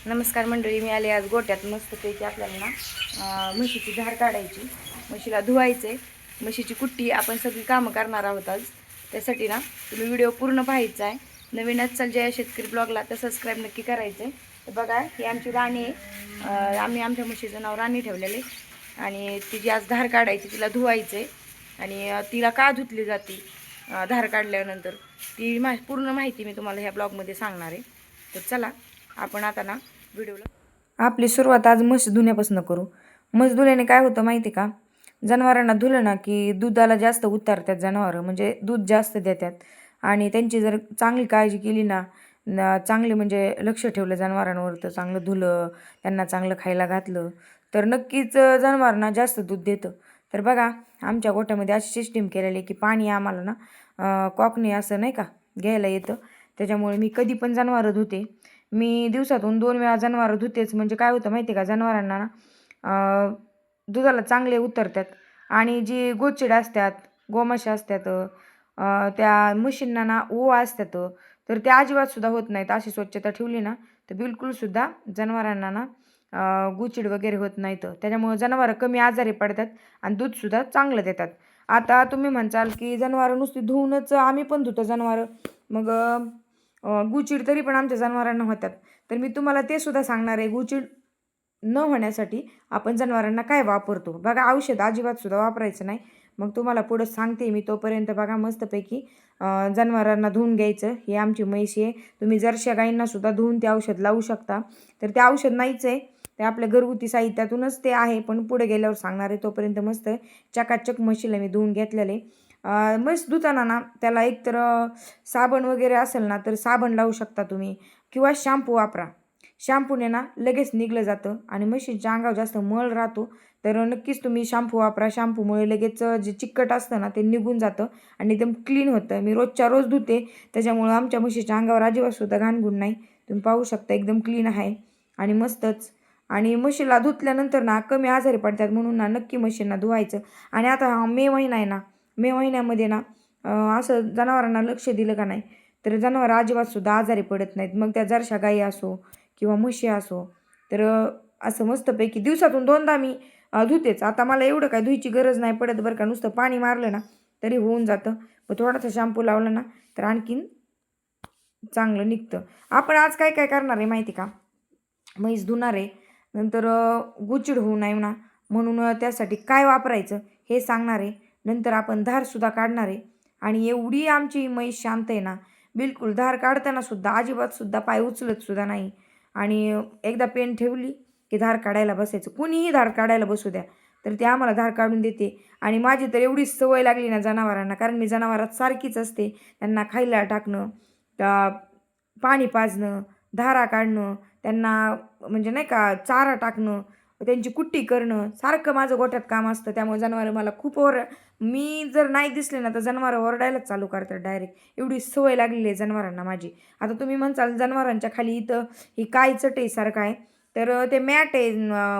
नमस्कार मंडळी, मी आले आज गोट्यात. मस्तपैकी आपल्याला ना म्हशीची धार काढायची, म्हशीला धुवायचे, म्हशीची कुट्टी आपण सगळी कामं करणार आहोत आज. त्यासाठी ना तुम्ही व्हिडिओ पूर्ण पाहायचा आहे. नवीन असाल जय शेतकरी ब्लॉगला तर सबस्क्राईब नक्की करायचं आहे. तर बघा, ही आमची राणी आहे. आम्ही आमच्या म्हशीचं नाव राणी ठेवलेले आणि तिची आज धार काढायची, तिला धुवायचे. आणि तिला का धुतली जाते धार काढल्यानंतर ती पूर्ण माहिती मी तुम्हाला ह्या ब्लॉगमध्ये सांगणार आहे. तर चला आपण आता ना व्हिडिओला आपली सुरुवात आज म्हस धुण्यापासून करू. म्हस धुल्याने काय होतं माहिती का, जनावरांना धुलं ना की दुधाला जास्त उतरतात जनावरं, म्हणजे दूध जास्त देतात. आणि त्यांची जर चांगली काळजी केली ना, चांगली म्हणजे लक्ष ठेवलं जनावरांवर, तर चांगलं धुलं, त्यांना चांगलं खायला घातलं, तर नक्कीच जनावरांना जास्त दूध देतं. तर बघा, आमच्या गोठ्यामध्ये अशी सिस्टीम केलेली आहे की पाणी आम्हाला ना कॉकने असं नाही का घ्यायला येतं. त्याच्यामुळे मी कधी पण जनावरं धुते. मी दिवसातून 2 वेळा जनावरं धुतेच. म्हणजे काय होतं माहिती आहे का, जनावरांना ना दुधाला चांगले उतरतात. आणि जी गोचिड असतात, गोमाशा असतात, त्या म्हशींना ना ओवा असतात, तर त्या अजिबातसुद्धा होत नाहीत. अशी स्वच्छता ठेवली ना तर बिलकुलसुद्धा जनावरांना ना गुचिड वगैरे होत नाहीत. त्याच्यामुळे जनावरं कमी आजारी पडतात आणि दूधसुद्धा चांगलं देतात. आता तुम्ही म्हणसाल की जनावरं नुसती धुवूनच, आम्ही पण धुतो जनावरं, मग गुचिड तरी पण आमच्या जनावरांना होतात. तर मी तुम्हाला ते सुद्धा सांगणार आहे, गुचिड न होण्यासाठी आपण जनावरांना काय वापरतो. बघा, औषध अजिबातसुद्धा वापरायचं नाही. मग तुम्हाला पुढं सांगते मी. तोपर्यंत बघा, मस्तपैकी जनावरांना धुवून घ्यायचं. ही आमची म्हैस आहे. तुम्ही जरशा गाईंनासुद्धा धुवून ते औषध लावू शकता. तर ते औषध नाहीच आहे, ते आपल्या घरगुती साहित्यातूनच ते आहे, पण पुढे गेल्यावर सांगणार आहे. तोपर्यंत मस्त चकाचक म्हशीला मी धुवून घेतलेले. म्हैस धुताना ना त्याला एकतर साबण वगैरे असेल ना तर साबण लावू शकता तुम्ही, किंवा शॅम्पू वापरा. शॅम्पूने ना लगेच निघलं जातं आणि म्हशीच्या अंगावर जास्त मळ राहतो, तर नक्कीच तुम्ही शॅम्पू वापरा. शॅम्पूमुळे लगेच जे चिकट असतं ना ते निघून जातं आणि एकदम क्लीन होतं. मी रोजच्या रोज धुते, त्याच्यामुळं आमच्या म्हशीच्या अंगावर अजिबातसुद्धा घाणगुण नाही. तुम्ही पाहू शकता, एकदम क्लीन आहे आणि मस्तच. आणि म्हशीला धुतल्यानंतर ना कमी आजारी पडतात, म्हणून ना नक्की म्हशींना धुवायचं. आणि आता हा मे महिना आहे ना, मे महिन्यामध्ये ना असं जनावरांना लक्ष दिलं का नाही, तर जनावरं अजिबातसुद्धा आजारी पडत नाहीत. मग त्या जरशा गाई असो किंवा म्हशी असो, तर असं मस्तपैकी दिवसातून 2दा मी धुतेच. आता मला एवढं काय धुयची गरज नाही पडत बरं का, नुसतं पाणी मारलं ना तरी होऊन जातं. मग थोडासा शॅम्पू लावला ना तर आणखीन चांगलं निघतं. आपण आज काय काय करणार आहे माहिती का, म्हैस धुणार आहे, नंतर गुचिड होऊ नये ना म्हणून त्यासाठी काय वापरायचं हे सांगणार आहे. नंतर आपण धारसुद्धा काढणार आहे. आणि एवढी आमची म्हैस शांत आहे ना, बिलकुल धार काढताना सुद्धा अजिबातसुद्धा पाय उचलतसुद्धा नाही. आणि एकदा पेन ठेवली की धार काढायला बसायचं. कुणीही धार काढायला बसू द्या तर ते आम्हाला धार काढून देते. आणि माझी तर एवढी सवय लागली ना जनावरांना, कारण मी जनावरात सारखीच असते. त्यांना खायला टाकणं, पाणी पाजणं, धारा काढणं, त्यांना म्हणजे नाही का चारा टाकणं, त्यांची कुट्टी करणं, सारखं माझं गोठ्यात काम असतं. त्यामुळे जनावरं मला खूप मी जर नाही दिसले ना तर जनावरं ओरडायलाच चालू करतात डायरेक्ट. एवढी सवय लागलेली आहे जनावरांना माझी. आता तुम्ही म्हणसाल जनावरांच्या खाली इथं ही काय चटईसारखं आहे, तर ते मॅट आहे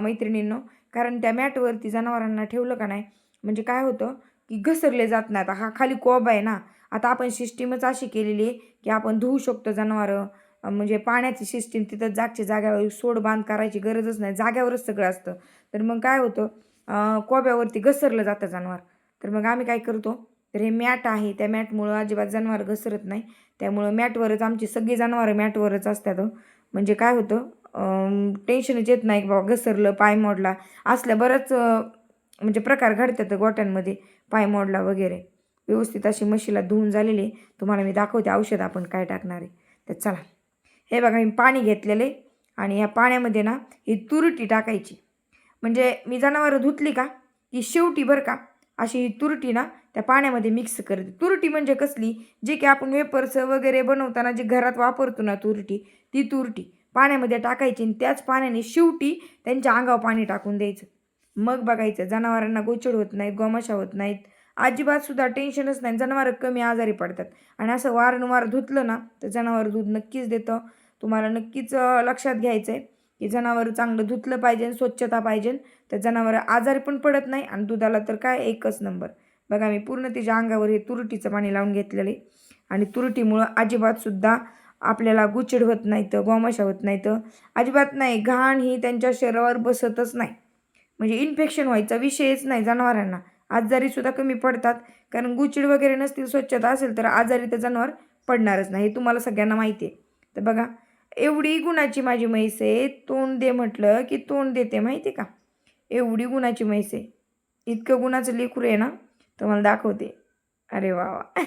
मैत्रिणींनो. कारण त्या मॅटवरती जनावरांना ठेवलं का नाही, म्हणजे काय होतं की घसरले जात नाहीत. हा खाली कोबा आहे ना, आता आपण सिस्टीमच अशी केलेली आहे की आपण धुवू शकतो जनावरं. म्हणजे पाण्याची सिस्टीम तिथं जागच्या जाग्यावर, सोड बांध करायची गरजच नाही, जाग्यावरच सगळं असतं. तर मग काय होतं, कोब्यावरती घसरलं जातं जनावर. तर मग आम्ही काय करतो, तर हे मॅट आहे, त्या मॅटमुळं अजिबात जनावर घसरत नाही. त्यामुळं मॅटवरच आमची सगळी जनावरं मॅटवरच असतात. म्हणजे काय होतं, टेन्शनच येत नाही की बाबा घसरलं, पाय मोडला. असल्या बरंच म्हणजे प्रकार घडतात गोट्यांमध्ये, पाय मोडला वगैरे. व्यवस्थित अशी म्हशीला धुवून झालेली तुम्हाला मी दाखवते औषध आपण काय टाकणार आहे. तर चला, हे बघा, मी पाणी घेतलेले आणि ह्या पाण्यामध्ये ना ही तुरटी टाकायची. म्हणजे मी जनावरं धुतली का की शेवटी बरं का, अशी ही तुरटी ना त्या पाण्यामध्ये मिक्स करते. तुरटी म्हणजे कसली, जे की आपण वेपर्स वगैरे बनवताना जे घरात वापरतो ना तुरटी, ती तुरटी पाण्यामध्ये टाकायची आणि त्याच पाण्याने शेवटी त्यांच्या अंगावर पाणी टाकून द्यायचं. मग बघायचं जनावरांना गोचड होत नाहीत, गोमाशा होत नाहीत, अजिबातसुद्धा टेन्शनच नाही. जनावरं कमी आजारी पडतात. आणि असं वारंवार धुतलं ना तर जनावर दूध नक्कीच देतं. तुम्हाला नक्कीच लक्षात घ्यायचं आहे की जनावरं चांगलं धुतलं पाहिजे, स्वच्छता पाहिजे, तर जनावरं आजारी पण पडत नाही आणि दुधाला तर काय एकच नंबर. बघा, मी पूर्ण तिच्या अंगावर हे तुरटीचं पाणी लावून घेतलेलं आहे. आणि तुरटीमुळं अजिबातसुद्धा आपल्याला गुचिड होत नाही तर गोमाशा होत नाही तर अजिबात नाही. घाण ही त्यांच्या शरीरावर बसतच नाही. म्हणजे इन्फेक्शन व्हायचा विषयच नाही जनावरांना. आजारीसुद्धा कमी पडतात. कारण गुचिड वगैरे नसतील, स्वच्छता असेल तर आजारी तर जनावर पडणारच नाही. हे तुम्हाला सगळ्यांना माहिती आहे. तर बघा एवढी गुणाची माझी म्हैस आहे. तोंड दे म्हटलं की तोंड देते माहिती आहे का. एवढी गुणाची म्हैस आहे. इतकं गुणाचं लेकरू आहे ना, तुम्हाला दाखवते. अरे वा वा.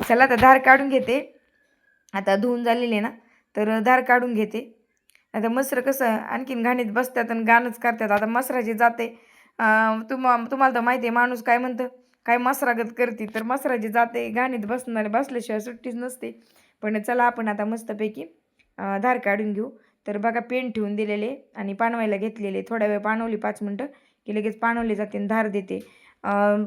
चला आता धार काढून घेते. आता धुवून झालेले ना, तर धार काढून घेते. आता मसरं कसं आणखीन घाणीत बसतात आणि गाणंच करतात. आता मसराची जाते तुम्हाला तर माहिती आहे माणूस काय म्हणतं, काय मसरागत करते. तर मसराची जाते घाणीत बसल्याशिवाय सुट्टीच नसते. पण चला आपण आता मस्तपैकी धार काढून घेऊ. तर बघा पेन ठेवून दिलेले आणि पाणवायला घेतलेले. थोडा वेळ पाणवली 5 मिनटं की लगेच पाणवली जाते आणि धार देते.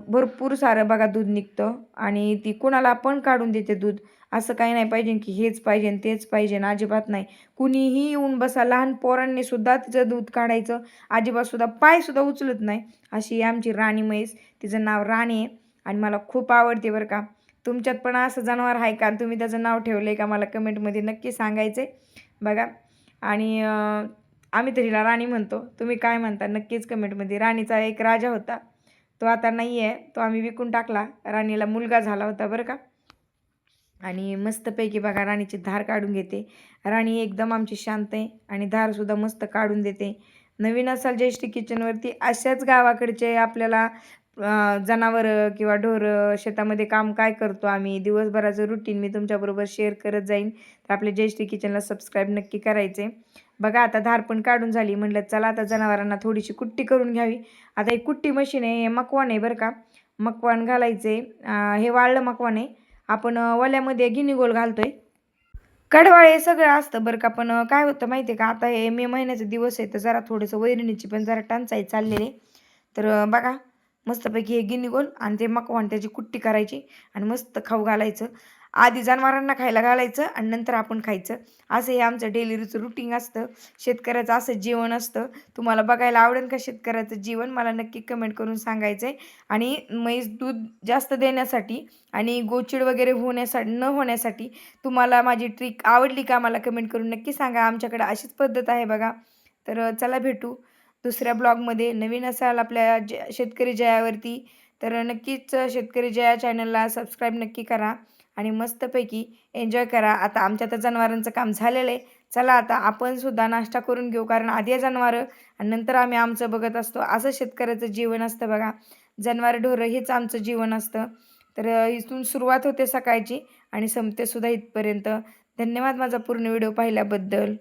भरपूर सारं बघा दूध निघतं आणि ती कोणाला पण काढून देते दूध. असं काही नाही पाहिजे की हेच पाहिजे तेच पाहिजे, अजिबात नाही. कुणीही येऊन बसा, लहान पोरांनी सुद्धा तिचं दूध काढायचं, अजिबातसुद्धा पायसुद्धा उचलत नाही. अशी आमची राणी म्हैस. तिचं नाव राणी आहे आणि मला खूप आवडते बरं का. तुमच्यात पण असं जनावर आहे का, तुम्ही त्याचं नाव ठेवलं आहे का, मला कमेंटमध्ये नक्की सांगायचं आहे बघा. आणि आम्ही तर हिला राणी म्हणतो. तुम्ही काय म्हणता नक्कीच कमेंटमध्ये. राणीचा एक राजा होता, तो आता नाही आहे, तो आम्ही विकून टाकला. राणीला मुलगा झाला होता बरं का. आणि मस्तपैकी बघा राणीची धार काढून घेते. राणी एकदम आमची शांत आहे आणि धारसुद्धा मस्त काढून देते. नवीन असाल जयश्री किचनवरती, अशाच गावाकडचे आपल्याला जनावरं किंवा ढोरं शेतामध्ये काम काय करतो आम्ही, दिवसभराचं रुटीन मी तुमच्याबरोबर शेअर करत जाईन. तर आपल्या जयश्री किचनला सबस्क्राईब नक्की करायचे. बघा आता धार पण काढून झाली. म्हटलं चला आता जनावरांना थोडीशी कुट्टी करून घ्यावी. आता एक कुट्टी मशीन आहे, हे मकवान आहे बरं का. मकवान घालायचे. हे वाळलं मकवान आहे. आपण वल्यामध्ये गिनीगोल घालतोय. कडवाळ हे सगळं असतं बरं का. पण काय होतं माहिती आहे का, आता हे मे महिन्याचे दिवस आहे तर जरा थोडंसं वैरणीची पण जरा टंचाई चाललेली आहे. तर बघा मस्तपैकी हे गिनीगोल आणि ते मकवान त्याची कुट्टी करायची आणि मस्त खाऊ घालायचं. आधी जनावरांना खायला घालायचं आणि नंतर आपण खायचं. असं हे आमचं डेलीचं रुटीन असतं. शेतकऱ्याचं असं जीवन असतं. तुम्हाला बघायला आवडेल का शेतकऱ्याचं जीवन, मला नक्की कमेंट करून सांगायचं आहे. आणि म्हैस दूध जास्त देण्यासाठी आणि गोचिड वगैरे न होण्यासाठी तुम्हाला माझी ट्रिक आवडली का, मला कमेंट करून नक्की सांगा. आमच्याकडे अशीच पद्धत आहे बघा. तर चला भेटू दुसऱ्या ब्लॉगमध्ये. नवीन असाल आपल्या शेतकरी जयावरती तर नक्कीच शेतकरी जया चॅनलला सबस्क्राईब नक्की करा आणि मस्तपैकी एन्जॉय करा. आता आमच्या तर जनावरांचं काम झालेलं आहे. चला आता आपण सुद्धा नाश्ता करून घेऊ, कारण आधी जनावरं आणि नंतर आम्ही आमचं बघत असतो. असं शेतकऱ्याचं जीवन असतं बघा. जनावरं ढोरं हेच आमचं जीवन असतं. तर इथून सुरुवात होते सकाळची आणि संपते सुद्धा इथपर्यंत. धन्यवाद माझा पूर्ण व्हिडिओ पाहिल्याबद्दल.